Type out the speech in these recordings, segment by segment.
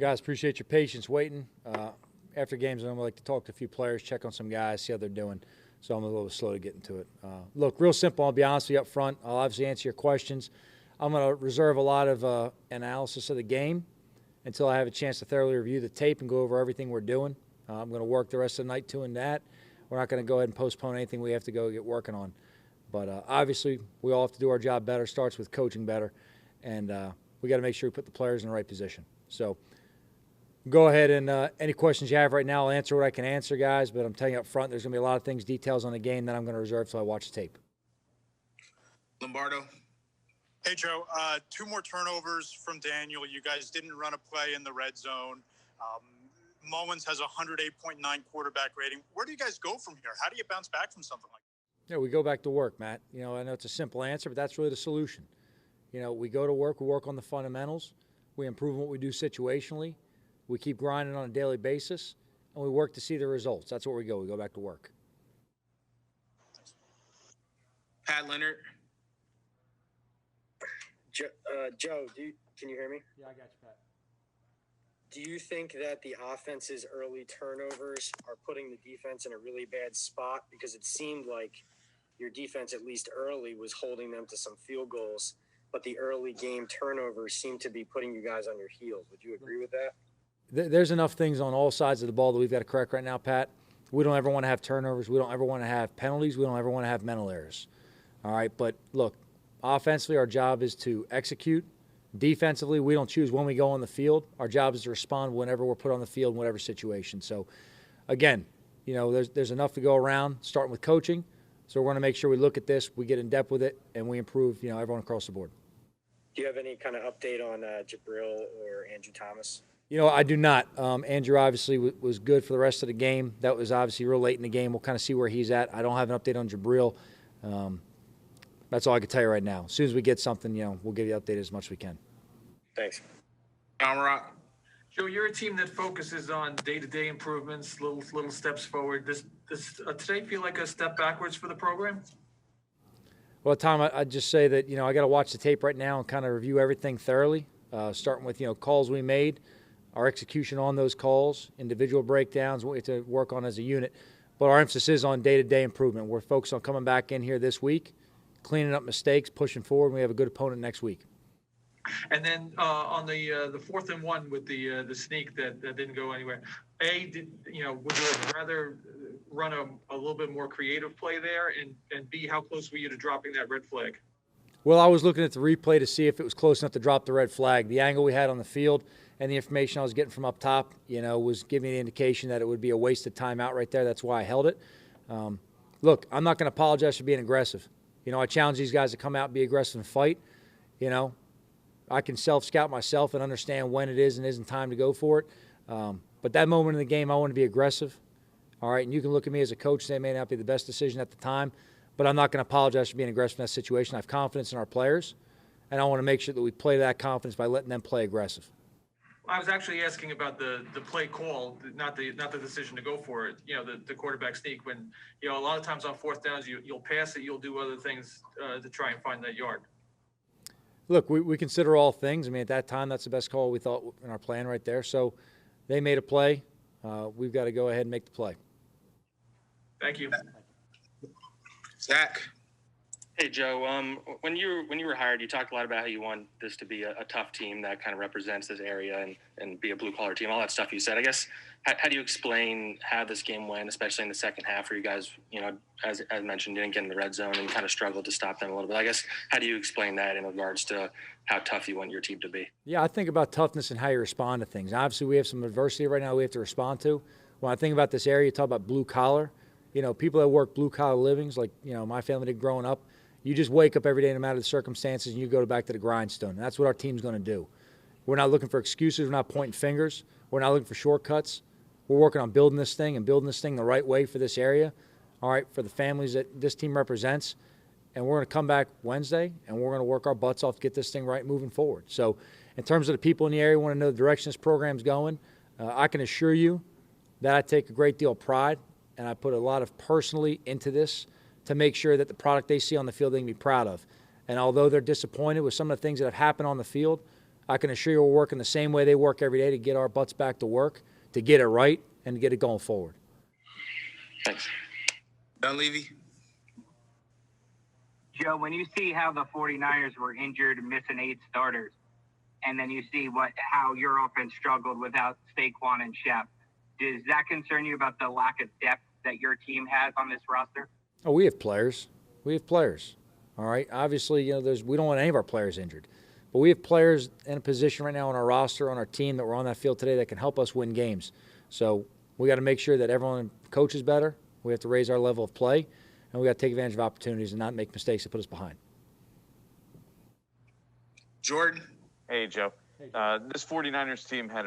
Guys, appreciate your patience waiting. After games, I normally like to talk to a few players, check on some guys, see how they're doing. So I'm a little slow to get into it. Look, real simple. I'll be honest with you up front. I'll obviously answer your questions. I'm going to reserve a lot of analysis of the game until I have a chance to thoroughly review the tape and go over everything we're doing. I'm going to work the rest of the night doing that. We're not going to go ahead and postpone anything we have to go get working on. But obviously, we all have to do our job better. Starts with coaching better. And we got to make sure we put the players in the right position. So go ahead and any questions you have right now, I'll answer what I can answer, guys. But I'm telling you up front, there's going to be a lot of things, details on the game that I'm going to reserve till I watch the tape. Lombardo. Hey, Joe. 2 more turnovers from Daniel. You guys didn't run a play in the red zone. Mullins has a 108.9 quarterback rating. Where do you guys go from here? How do you bounce back from something like that? Yeah, we go back to work, Matt. I know it's a simple answer, but that's really the solution. We go to work, we work on the fundamentals, we improve what we do situationally, we keep grinding on a daily basis, and we work to see the results. That's where we go. We go back to work. Pat Leonard. Joe, can you hear me? Yeah, I got you, Pat. Do you think that the offense's early turnovers are putting the defense in a really bad spot? Because it seemed like your defense, at least early, was holding them to some field goals, but the early game turnovers seem to be putting you guys on your heels. Would you agree with that? There's enough things on all sides of the ball that we've got to correct right now, Pat. We don't ever want to have turnovers. We don't ever want to have penalties. We don't ever want to have mental errors. All right, but look, offensively, our job is to execute. Defensively, we don't choose when we go on the field. Our job is to respond whenever we're put on the field in whatever situation. So, again, there's enough to go around, starting with coaching. So we're going to make sure we look at this, we get in depth with it, and we improve, everyone across the board. Do you have any kind of update on Jabril or Andrew Thomas? I do not. Andrew obviously was good for the rest of the game. That was obviously real late in the game. We'll kind of see where he's at. I don't have an update on Jabril. That's all I can tell you right now. As soon as we get something, we'll give you an update as much as we can. Thanks. Almara. Joe, you're a team that focuses on day-to-day improvements, little steps forward. Does today feel like a step backwards for the program? Well, Tom, I'd just say that, I got to watch the tape right now and kind of review everything thoroughly, starting with, calls we made, our execution on those calls, individual breakdowns, what we have to work on as a unit. But our emphasis is on day-to-day improvement. We're focused on coming back in here this week, cleaning up mistakes, pushing forward, and we have a good opponent next week. And then on the 4th and 1 with the sneak that didn't go anywhere, would you rather run a little bit more creative play there, and B, how close were you to dropping that red flag? Well, I was looking at the replay to see if it was close enough to drop the red flag. The angle we had on the field and the information I was getting from up top, was giving me the indication that it would be a wasted timeout right there. That's why I held it. Look, I'm not going to apologize for being aggressive. I challenge these guys to come out and be aggressive and fight. I can self-scout myself and understand when it is and isn't time to go for it. But that moment in the game, I want to be aggressive. All right, and you can look at me as a coach and say it may not be the best decision at the time, but I'm not going to apologize for being aggressive in that situation. I have confidence in our players, and I want to make sure that we play that confidence by letting them play aggressive. I was actually asking about the play call, not the decision to go for it. The quarterback sneak, when a lot of times on 4th downs you'll pass it, you'll do other things to try and find that yard. Look, we consider all things. At that time, that's the best call we thought in our plan right there. So they made a play. We've got to go ahead and make the play. Thank you. Zach. Hey, Joe. When you were hired, you talked a lot about how you want this to be a tough team that kind of represents this area and be a blue-collar team, all that stuff you said. I guess, how do you explain how this game went, especially in the second half where you guys, as mentioned, didn't get in the red zone and kind of struggled to stop them a little bit? I guess, how do you explain that in regards to how tough you want your team to be? Yeah, I think about toughness and how you respond to things. Obviously, we have some adversity right now we have to respond to. When I think about this area, you talk about blue-collar. People that work blue-collar livings, like, my family did growing up, you just wake up every day no matter the circumstances and you go back to the grindstone. And that's what our team's going to do. We're not looking for excuses. We're not pointing fingers. We're not looking for shortcuts. We're working on building this thing the right way for this area, all right, for the families that this team represents. And we're going to come back Wednesday, and we're going to work our butts off to get this thing right moving forward. So in terms of the people in the area who want to know the direction this program's going, I can assure you that I take a great deal of pride, and I put a lot of personally into this to make sure that the product they see on the field they can be proud of. And although they're disappointed with some of the things that have happened on the field, I can assure you we're working the same way they work every day to get our butts back to work, to get it right, and to get it going forward. Thanks. Dunleavy. Joe, when you see how the 49ers were injured, missing 8 starters, and then you see how your offense struggled without Saquon and Shep, does that concern you about the lack of depth that your team has on this roster? Oh, we have players. We have players. All right. Obviously, we don't want any of our players injured, but we have players in a position right now on our roster, on our team that were on that field today that can help us win games. So we got to make sure that everyone coaches better. We have to raise our level of play, and we got to take advantage of opportunities and not make mistakes that put us behind. Jordan. Hey, Joe. This 49ers team had,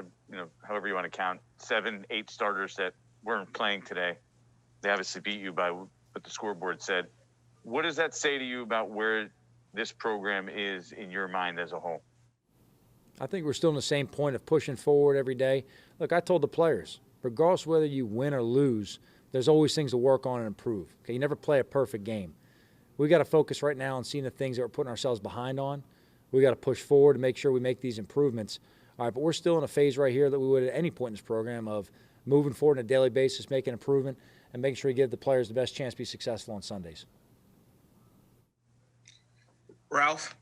however you want to count, 7, 8 starters that weren't playing today. They obviously beat you by what the scoreboard said. What does that say to you about where this program is in your mind as a whole? I think we're still in the same point of pushing forward every day. Look, I told the players, regardless of whether you win or lose, there's always things to work on and improve. Okay, you never play a perfect game. We got to focus right now on seeing the things that we're putting ourselves behind on. We got to push forward and make sure we make these improvements. All right, but we're still in a phase right here that we would at any point in this program of moving forward on a daily basis, making improvement, and making sure we give the players the best chance to be successful on Sundays. Ralph.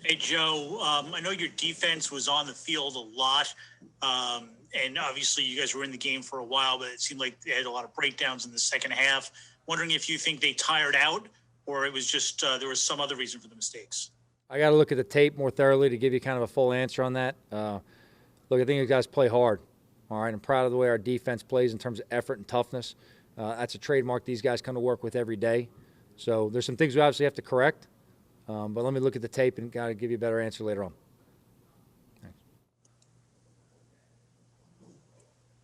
Hey, Joe, I know your defense was on the field a lot, and obviously you guys were in the game for a while, but it seemed like they had a lot of breakdowns in the second half. Wondering if you think they tired out or it was just there was some other reason for the mistakes. I got to look at the tape more thoroughly to give you kind of a full answer on that. Look, I think you guys play hard. All right, I'm proud of the way our defense plays in terms of effort and toughness. That's a trademark these guys come to work with every day. So there's some things we obviously have to correct. But let me look at the tape and kind of give you a better answer later on. Thanks.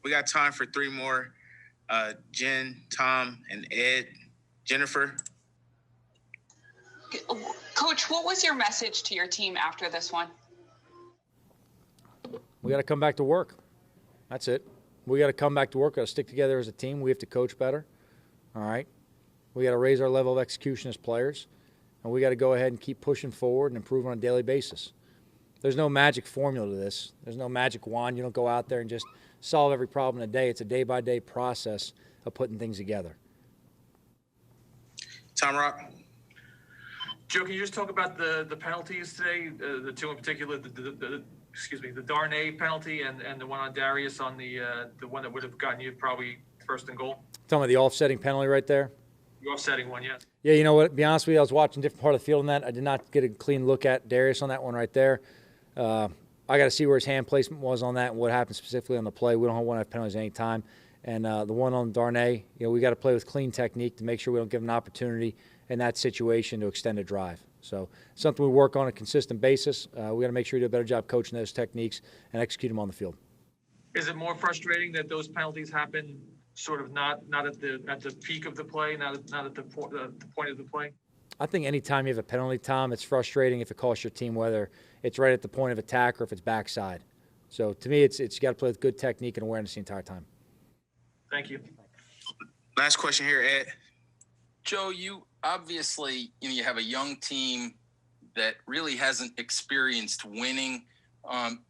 We got time for 3 more. Jen, Tom, and Ed. Jennifer. Coach, what was your message to your team after this one? We got to come back to work. That's it. We got to come back to work. Got to stick together as a team. We have to coach better. All right. We got to raise our level of execution as players. And we got to go ahead and keep pushing forward and improve on a daily basis. There's no magic formula to this. There's no magic wand. You don't go out there and just solve every problem in a day. It's a day-by-day process of putting things together. Tom Rock. Joe, can you just talk about the penalties today, the 2 in particular, the Darnay penalty and the one on Darius on the one that would have gotten you probably first and goal? Talking about the offsetting penalty right there? The offsetting one, yes. Yeah, you know what? To be honest with you, I was watching a different part of the field on that. I did not get a clean look at Darius on that one right there. I got to see where his hand placement was on that and what happened specifically on the play. We don't want to have penalties at any time. And the one on Darnay, we got to play with clean technique to make sure we don't give him an opportunity in that situation to extend a drive. So something we work on a consistent basis. We got to make sure we do a better job coaching those techniques and execute them on the field. Is it more frustrating that those penalties happen sort of not at the peak of the play, not at the point of the play? I think anytime you have a penalty, Tom, it's frustrating if it costs your team, whether it's right at the point of attack or if it's backside. So to me, it's you got to play with good technique and awareness the entire time. Thank you. Last question here, Ed. Joe, you obviously, you have a young team that really hasn't experienced winning.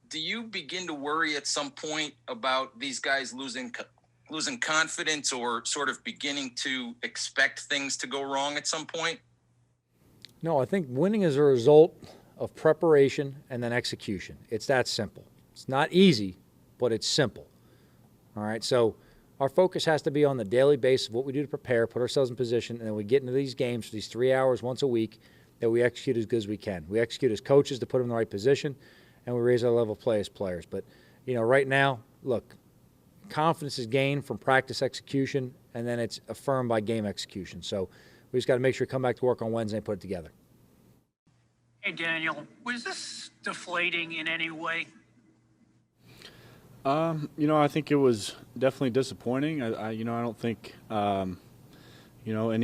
Do you begin to worry at some point about these guys losing confidence or sort of beginning to expect things to go wrong at some point? No, I think winning is a result of preparation and then execution. It's that simple. It's not easy, but it's simple. All right, so our focus has to be on the daily basis of what we do to prepare, put ourselves in position, and then we get into these games for these 3 hours once a week that we execute as good as we can. We execute as coaches to put them in the right position, and we raise our level of play as players. But, right now, look, confidence is gained from practice execution, and then it's affirmed by game execution. So we just got to make sure we come back to work on Wednesday and put it together. Hey, Daniel, was this deflating in any way? I think it was definitely disappointing. I don't think, any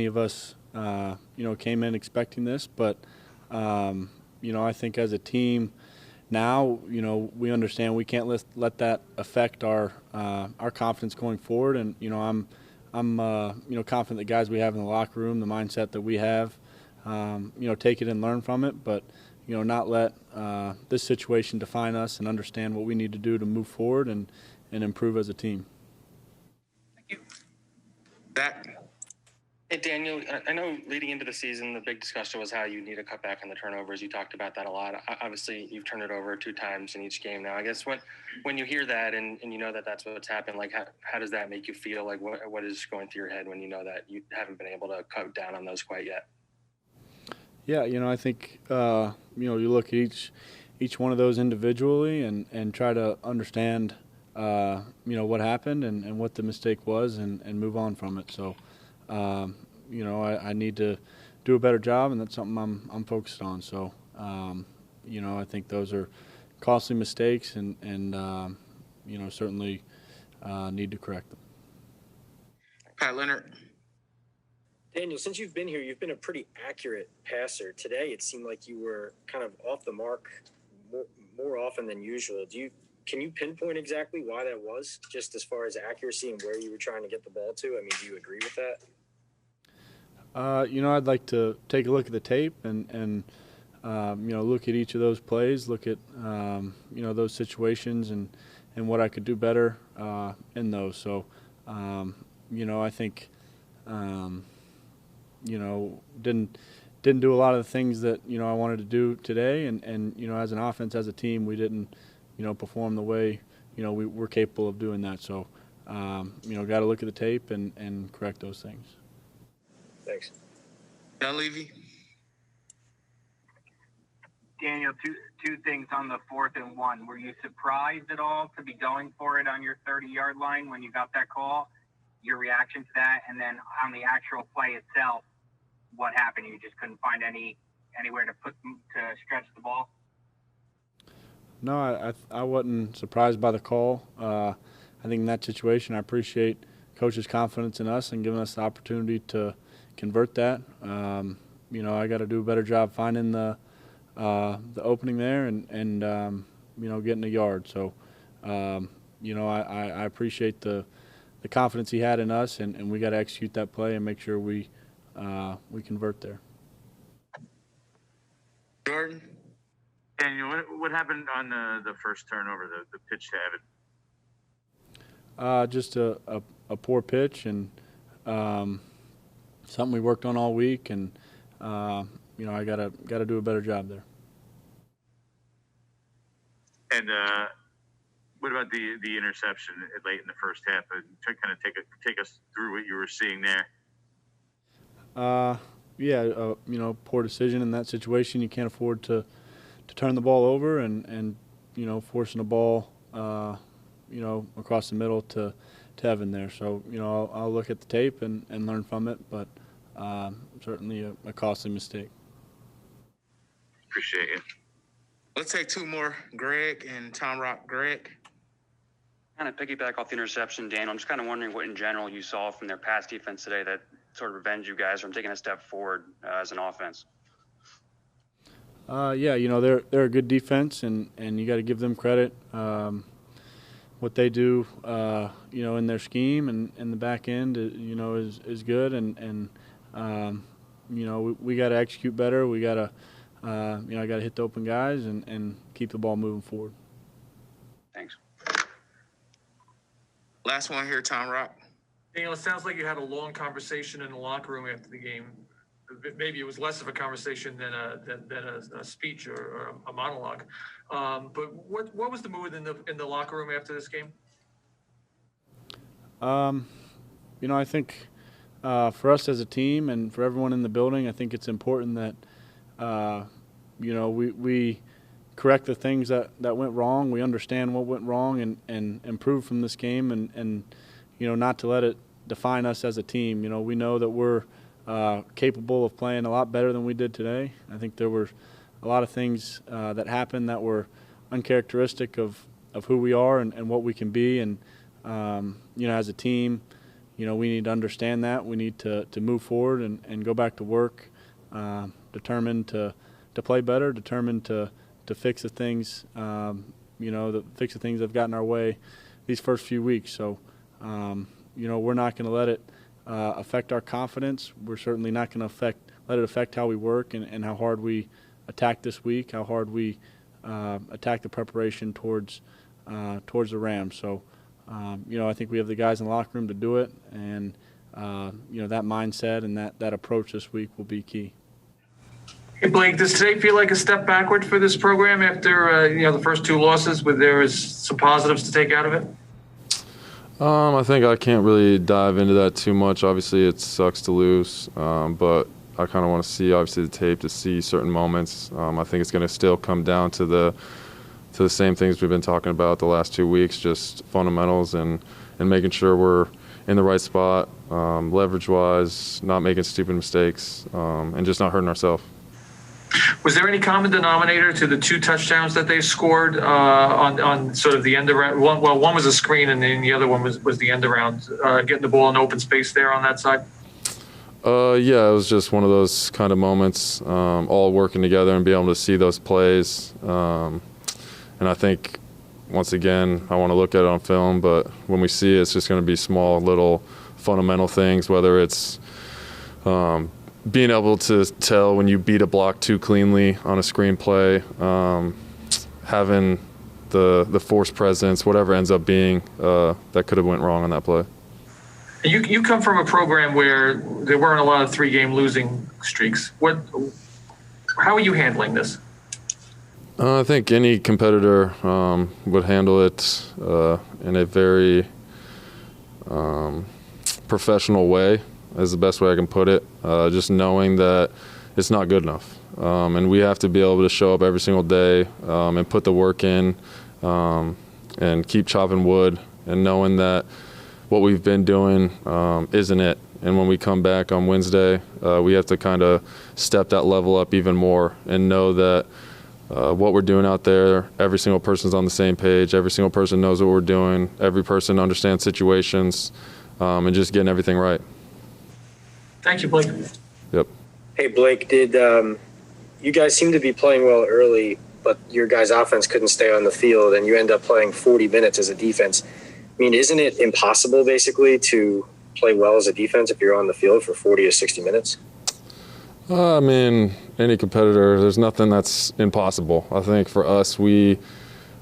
of us, came in expecting this. But, I think as a team now, we understand we can't let that affect our confidence going forward. And, I'm confident the guys we have in the locker room, the mindset that we have, take it and learn from it. But, not let this situation define us and understand what we need to do to move forward and improve as a team. Thank you. Zach. Hey, Daniel, I know leading into the season, the big discussion was how you need to cut back on the turnovers. You talked about that a lot. Obviously, you've turned it over 2 times in each game now. I guess when you hear that and you know that that's what's happened, like how does that make you feel? Like what is going through your head when you know that you haven't been able to cut down on those quite yet? Yeah, I think, you look at each one of those individually and try to understand, what happened and what the mistake was and move on from it. So, I need to do a better job, and that's something I'm focused on. So, I think those are costly mistakes and certainly need to correct them. Pat Leonard. Daniel, since you've been here, you've been a pretty accurate passer. Today, it seemed like you were kind of off the mark more often than usual. Can you pinpoint exactly why that was, just as far as accuracy and where you were trying to get the ball to? I mean, do you agree with that? I'd like to take a look at the tape and look at each of those plays, look at, those situations and what I could do better in those. So, I think, didn't do a lot of the things that, I wanted to do today. And as an offense, as a team, we didn't, perform the way, we were capable of doing that. So, got to look at the tape and correct those things. Thanks. John Levy. Daniel, two things on the 4th and 1. Were you surprised at all to be going for it on your 30-yard line when you got that call? Your reaction to that, and then on the actual play itself, what happened? You just couldn't find anywhere to stretch the ball? No, I wasn't surprised by the call. I think in that situation, I appreciate Coach's confidence in us and giving us the opportunity to convert that. I got to do a better job finding the opening there and getting a yard. So, I appreciate the confidence he had in us, and we got to execute that play and make sure we convert there. Jordan. Daniel, what happened on the first turnover, the pitch to Evan? Just a poor pitch and something we worked on all week, and I gotta do a better job there. And what about the interception late in the first half? Kind of take us through what you were seeing there. Poor decision in that situation. You can't afford to turn the ball over and forcing a ball across the middle to Evan there. So I'll look at the tape and learn from it, but certainly a costly mistake. Appreciate you. Let's take 2 more. Greg and Tom Rock. Greg. Kind of piggyback off the interception, Daniel. I'm just kind of wondering what in general you saw from their pass defense today that sort of prevented you guys from taking a step forward as an offense. They're a good defense, and you got to give them credit. What they do, in their scheme and in the back end, is good, and we got to execute better. We got to, I got to hit the open guys and keep the ball moving forward. Thanks. Last one here, Tom Rock. Daniel, it sounds like you had a long conversation in the locker room after the game. Maybe it was less of a conversation than a speech or a monologue. But what was the mood in the locker room after this game? I think for us as a team and for everyone in the building, I think it's important that we correct the things that went wrong. We understand what went wrong and improve from this game and not to let it define us as a team. We know that we're capable of playing a lot better than we did today. I think there were a lot of things that happened that were uncharacteristic of who we are and what we can be. And, as a team, we need to understand that. We need to move forward and go back to work, determined to play better, determined to fix the things, fix the things that have gotten our way these first few weeks. So, we're not going to let it affect our confidence. We're certainly not going to let it affect how we work and how hard we attacked this week, how hard we attacked the preparation towards the Rams. So, I think we have the guys in the locker room to do it, and that mindset and that approach this week will be key. Hey Blake, does today feel like a step backward for this program after the first two losses? Where there is some positives to take out of it? I think I can't really dive into that too much. Obviously, it sucks to lose, but I kind of want to see obviously the tape to see certain moments. I think it's going to still come down to the same things we've been talking about the last 2 weeks, just fundamentals and making sure we're in the right spot, leverage-wise, not making stupid mistakes, and just not hurting ourselves. Was there any common denominator to the two touchdowns that they scored on sort of the end around? One was a screen, and then the other one was the end around, getting the ball in open space there on that side? Yeah, it was just one of those kind of moments, all working together and being able to see those plays. And I think, once again, I want to look at it on film, but when we see it, it's just going to be small, little fundamental things, whether it's being able to tell when you beat a block too cleanly on a screen play, having the force presence, whatever ends up being, that could have went wrong on that play. You come from a program where there weren't a lot of 3-game losing streaks. How are you handling this? I think any competitor would handle it in a very professional way, is the best way I can put it. Just knowing that it's not good enough. And we have to be able to show up every single day and put the work in and keep chopping wood, and knowing that what we've been doing isn't it. And when we come back on Wednesday, we have to kind of step that level up even more and know that what we're doing out there, every single person's on the same page, every single person knows what we're doing, every person understands situations, and just getting everything right. Thank you, Blake. Yep. Hey, Blake, you guys seem to be playing well early, but your guys' offense couldn't stay on the field, and you end up playing 40 minutes as a defense. I mean, isn't it impossible, basically, to play well as a defense if you're on the field for 40 to 60 minutes? I mean, any competitor, there's nothing that's impossible. I think for us, we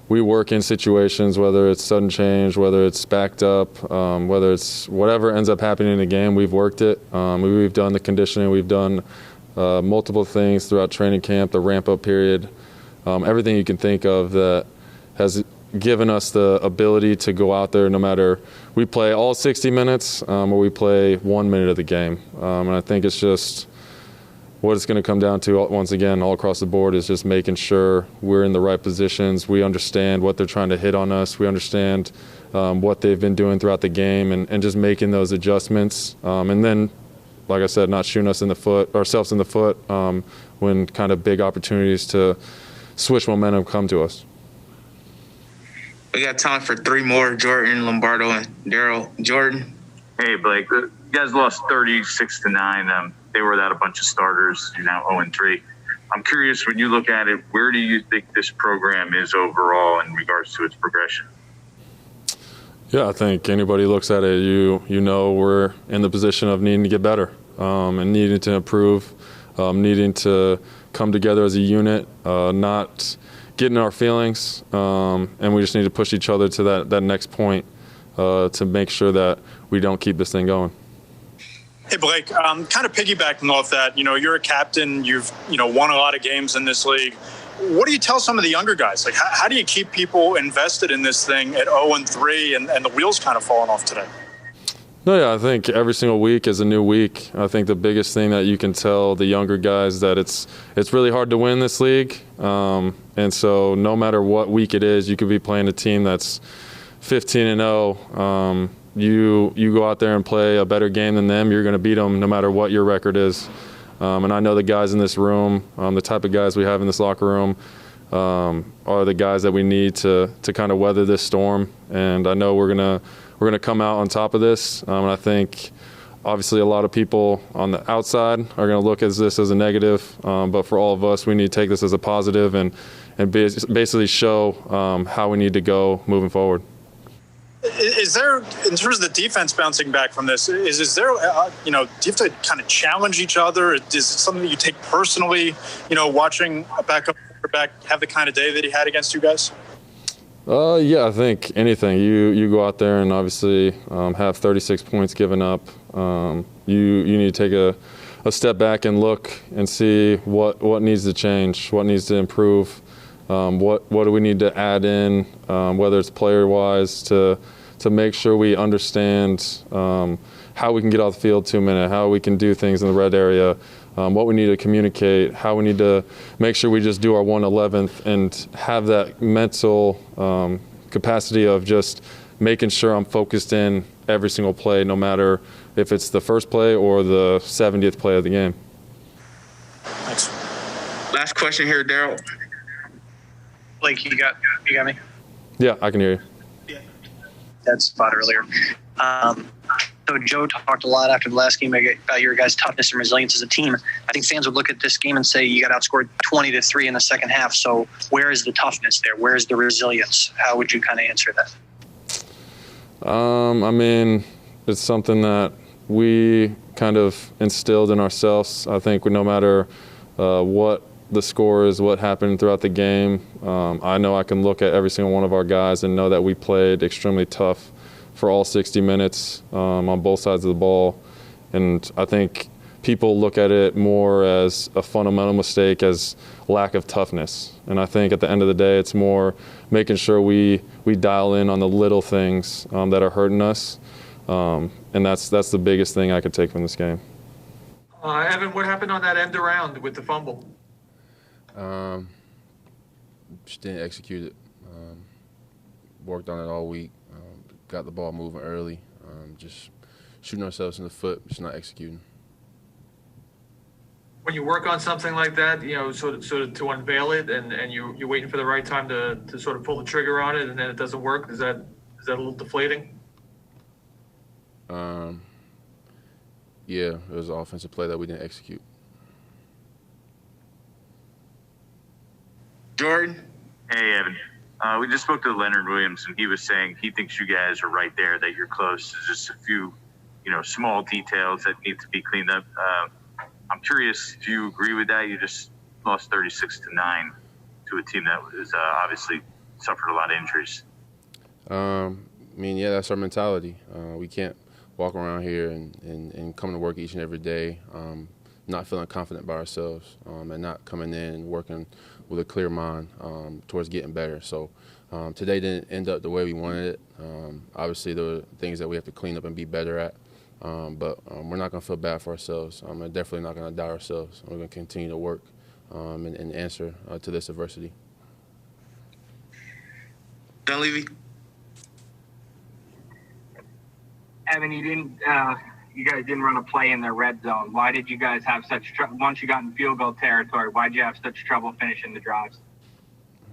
work in situations, whether it's sudden change, whether it's backed up, whether it's whatever ends up happening in the game, we've worked it. We've done the conditioning. We've done multiple things throughout training camp, the ramp-up period, everything you can think of that has given us the ability to go out there no matter we play all 60 minutes or we play 1 minute of the game. And I think it's just what it's going to come down to, once again, all across the board, is just making sure we're in the right positions. We understand what they're trying to hit on us. We understand what they've been doing throughout the game, and just making those adjustments. And then, like I said, not shooting ourselves in the foot when kind of big opportunities to switch momentum come to us. We got time for 3 more. Jordan, Lombardo, and Daryl. Jordan. Hey, Blake. You guys lost 36-9. They were without a bunch of starters. You're now 0-3. I'm curious, when you look at it, where do you think this program is overall in regards to its progression? Yeah, I think anybody looks at it, you know we're in the position of needing to get better and needing to improve, needing to come together as a unit, not get in our feelings, and we just need to push each other to that next point to make sure that we don't keep this thing going. Hey, Blake, kind of piggybacking off that, you're a captain, you've, won a lot of games in this league. What do you tell some of the younger guys? Like, how do you keep people invested in this thing at 0-3 and the wheels kind of falling off today? No, yeah, I think every single week is a new week. I think the biggest thing that you can tell the younger guys that it's really hard to win this league. And so no matter what week it is, you could be playing a team that's 15-0. You go out there and play a better game than them, you're going to beat them no matter what your record is. And I know the guys in this room, the type of guys we have in this locker room, are the guys that we need to kind of weather this storm. And I know we're gonna come out on top of this. And I think obviously a lot of people on the outside are going to look at this as a negative. But for all of us, we need to take this as a positive and basically show how we need to go moving forward. Is there, in terms of the defense bouncing back from this, is there, do you have to kind of challenge each other? Is it something that you take personally, watching a backup quarterback have the kind of day that he had against you guys? Yeah, I think anything. You go out there and obviously have 36 points given up. You need to take a step back and look and see what needs to change, what needs to improve, what do we need to add in, whether it's player-wise to make sure we understand how we can get off the field 2 minutes, how we can do things in the red area, what we need to communicate, how we need to make sure we just do our 1/11th and have that mental capacity of just making sure I'm focused in every single play, no matter if it's the first play or the 70th play of the game. Thanks. Last question here, Daryl. Blake, you got me? Yeah, I can hear you. That spot earlier. So Joe talked a lot after the last game about your guys' toughness and resilience as a team. I think fans would look at this game and say you got outscored 20-3 in the second half. So where is the toughness there? Where is the resilience? How would you kind of answer that? I mean, it's something that we kind of instilled in ourselves. I think no matter what the score is, what happened throughout the game, I know I can look at every single one of our guys and know that we played extremely tough for all 60 minutes on both sides of the ball. And I think people look at it more as a fundamental mistake, as lack of toughness. And I think at the end of the day, it's more making sure we dial in on the little things that are hurting us. And that's the biggest thing I could take from this game. Evan, what happened on that end around with the fumble? Just didn't execute it. Worked on it all week. Got the ball moving early. Just shooting ourselves in the foot, just not executing. When you work on something like that, sort of to unveil it, and you're waiting for the right time to sort of pull the trigger on it, and then it doesn't work. Is that a little deflating? Yeah, it was an offensive play that we didn't execute. Jordan? Hey, Evan. We just spoke to Leonard Williams, and he was saying he thinks you guys are right there, that you're close. There's just a few, small details that need to be cleaned up. I'm curious, do you agree with that? You just lost 36-9 to a team that was obviously suffered a lot of injuries. Yeah, that's our mentality. We can't walk around here and come to work each and every day not feeling confident by ourselves and not coming in and working with a clear mind towards getting better. So today didn't end up the way we wanted it. Obviously, there were things that we have to clean up and be better at. But we're not going to feel bad for ourselves. We're definitely not going to doubt ourselves. We're going to continue to work and answer to this adversity. Dunleavy? Evan, you guys didn't run a play in the red zone. Why did you guys have such trouble? Once you got in field goal territory, why did you have such trouble finishing the drives?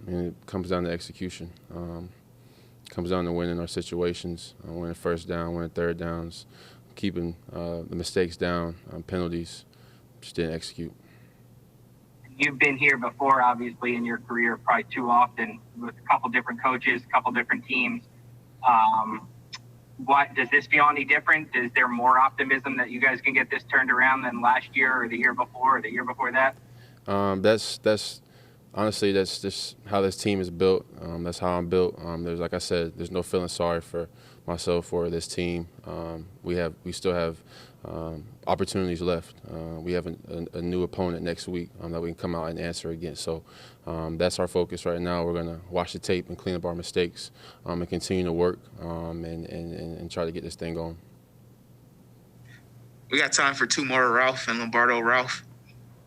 It comes down to execution. It comes down to winning our situations, winning first down, winning third downs, keeping the mistakes down, penalties. Just didn't execute. You've been here before, obviously, in your career, probably too often, with a couple different coaches, a couple different teams. What does this feel any different? Is there more optimism that you guys can get this turned around than last year or the year before or the year before that? That's honestly, that's just how this team is built. That's how I'm built. Like I said, there's no feeling sorry for myself or this team. We still have opportunities left. We have a new opponent next week that we can come out and answer against. So that's our focus right now. We're going to watch the tape and clean up our mistakes and continue to work and try to get this thing going. We got time for two more, Ralph and Lombardo. Ralph?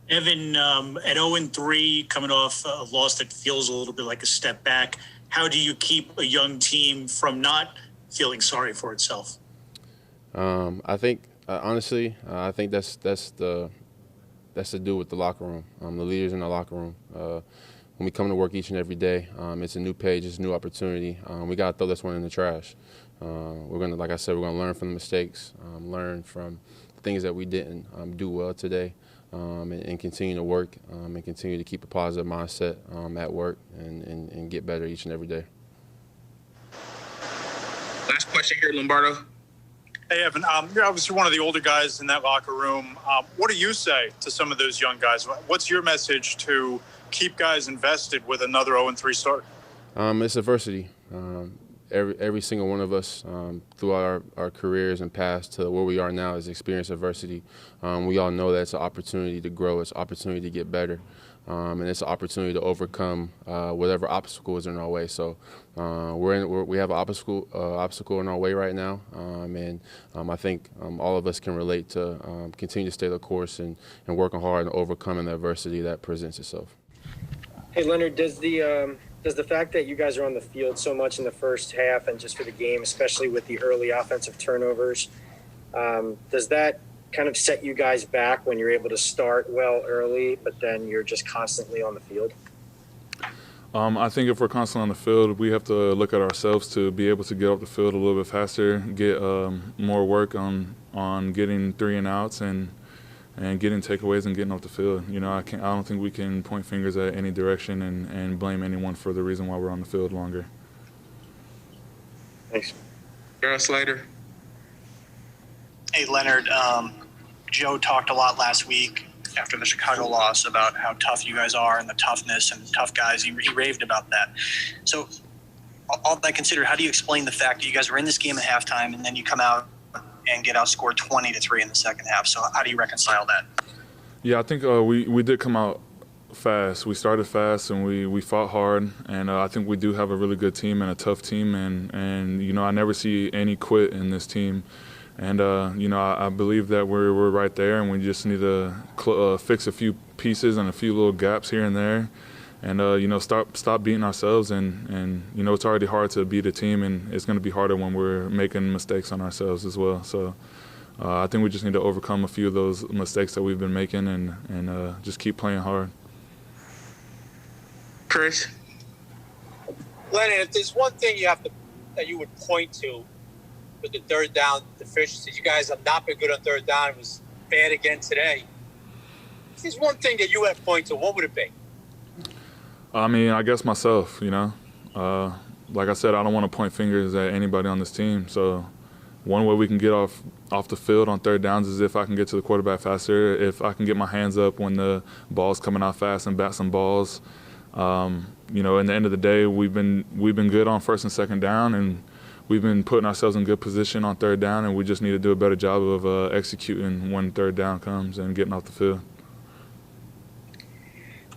Evan, at 0-3, coming off a loss that feels a little bit like a step back, how do you keep a young team from not feeling sorry for itself? I think, honestly, I think that's to do with the locker room, the leaders in the locker room. When we come to work each and every day, it's a new page, it's a new opportunity. We got to throw this one in the trash. Like I said, we're going to learn from the mistakes, learn from things that we didn't do well today. And continue to work and continue to keep a positive mindset at work and get better each and every day. Last question here, Lombardo. Hey, Evan, you're obviously one of the older guys in that locker room. What do you say to some of those young guys? What's your message to keep guys invested with another 0-3 start? It's adversity. Every single one of us throughout our careers and past to where we are now has experienced adversity. We all know that it's an opportunity to grow. It's an opportunity to get better. And it's an opportunity to overcome whatever obstacle is in our way. So we have an obstacle in our way right now, and I think all of us can relate to continue to stay the course and working hard and overcoming the adversity that presents itself. Hey, Leonard, does the fact that you guys are on the field so much in the first half and just for the game, especially with the early offensive turnovers, does that kind of set you guys back when you're able to start well early, but then you're just constantly on the field? I think if we're constantly on the field, we have to look at ourselves to be able to get off the field a little bit faster, get more work on getting 3 and outs and getting takeaways and getting off the field. You know, I don't think we can point fingers at any direction and blame anyone for the reason why we're on the field longer. Thanks. Darryl Slater. Hey, Leonard, Joe talked a lot last week after the Chicago loss about how tough you guys are and the toughness and tough guys. He raved about that. So all that considered, how do you explain the fact that you guys were in this game at halftime and then you come out and get outscored 20-3 in the second half? So how do you reconcile that? Yeah, I think we did come out fast. We started fast and we fought hard, and I think we do have a really good team and a tough team, and you know, I never see any quit in this team. And, you know, I believe that we're right there, and we just need to fix a few pieces and a few little gaps here and there and, you know, stop beating ourselves. And, you know, it's already hard to beat a team, and it's going to be harder when we're making mistakes on ourselves as well. So I think we just need to overcome a few of those mistakes that we've been making and just keep playing hard. Chris? Leonard, if there's one thing that you would point to with the third down deficiencies, you guys have not been good on third down. It was bad again today. If there's one thing that you would point to, what would it be? I mean, I guess myself, you know. Like I said, I don't want to point fingers at anybody on this team. So one way we can get off the field on third downs is if I can get to the quarterback faster, if I can get my hands up when the ball's coming out fast and bat some balls. You know, in the end of the day, we've been good on first and second down, and we've been putting ourselves in good position on third down, and we just need to do a better job of executing when third down comes and getting off the field.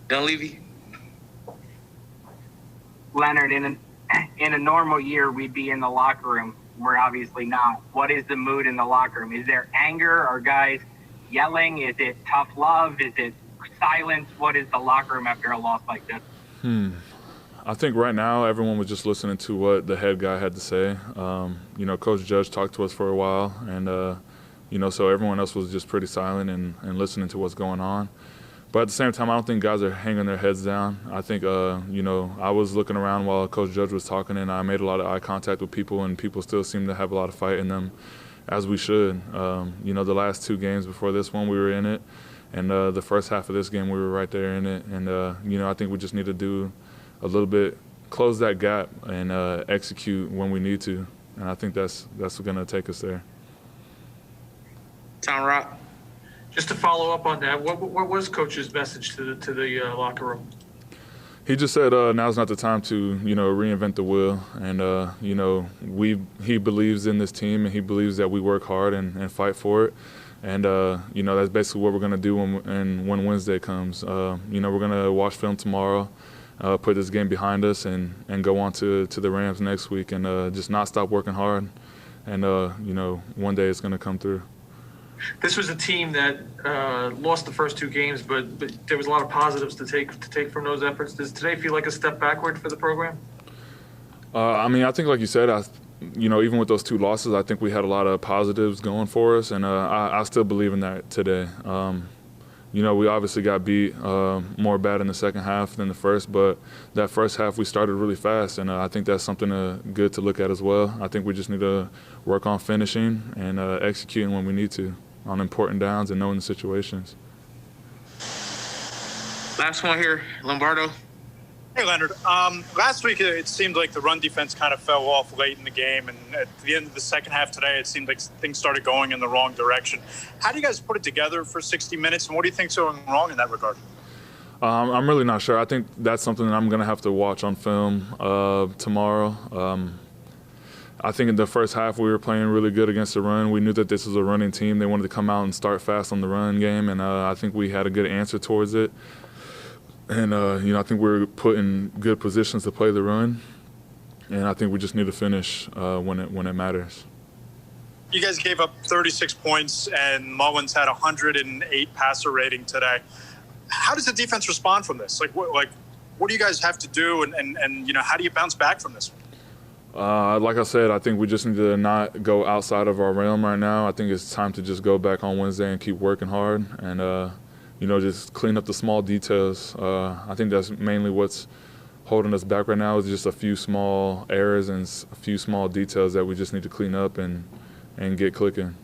Dunleavy? Leonard, in a normal year, we'd be in the locker room. We're obviously not. What is the mood in the locker room? Is there anger? Are guys yelling? Is it tough love? Is it silence? What is the locker room after a loss like this? I think right now everyone was just listening to what the head guy had to say. You know, Coach Judge talked to us for a while, and, you know, so everyone else was just pretty silent and listening to what's going on. But at the same time, I don't think guys are hanging their heads down. I think, you know, I was looking around while Coach Judge was talking, and I made a lot of eye contact with people, and people still seem to have a lot of fight in them, as we should. You know, the last 2 games before this one, we were in it. And the first half of this game, we were right there in it. And, you know, I think we just need to do a little bit, close that gap and execute when we need to. And I think that's going to take us there. Tom Rock? Just to follow up on that, what was Coach's message to the locker room? He just said now's not the time to, you know, reinvent the wheel. And, you know, he believes in this team, and he believes that we work hard and fight for it. And, you know, that's basically what we're going to do when Wednesday comes. You know, we're going to watch film tomorrow, put this game behind us, and go on to the Rams next week and just not stop working hard. And, you know, one day it's going to come through. This was a team that lost the first 2 games, but there was a lot of positives to take from those efforts. Does today feel like a step backward for the program? I mean, I think, like you said, you know, even with those 2 losses, I think we had a lot of positives going for us, and I still believe in that today. You know, we obviously got beat more bad in the second half than the first, but that first half we started really fast, and I think that's something good to look at as well. I think we just need to work on finishing and executing when we need to on important downs and knowing the situations. Last one here, Lombardo. Hey, Leonard. Last week, it seemed like the run defense kind of fell off late in the game. And at the end of the second half today, it seemed like things started going in the wrong direction. How do you guys put it together for 60 minutes? And what do you think's going wrong in that regard? I'm really not sure. I think that's something that I'm going to have to watch on film tomorrow. I think in the first half we were playing really good against the run. We knew that this was a running team. They wanted to come out and start fast on the run game, and I think we had a good answer towards it. And, I think we're put in good positions to play the run. And I think we just need to finish when it matters. You guys gave up 36 points, and Mullins had 108 passer rating today. How does the defense respond from this? What do you guys have to do, and how do you bounce back from this? Like I said, I think we just need to not go outside of our realm right now. I think it's time to just go back on Wednesday and keep working hard and, just clean up the small details. I think that's mainly what's holding us back right now is just a few small errors and a few small details that we just need to clean up and get clicking.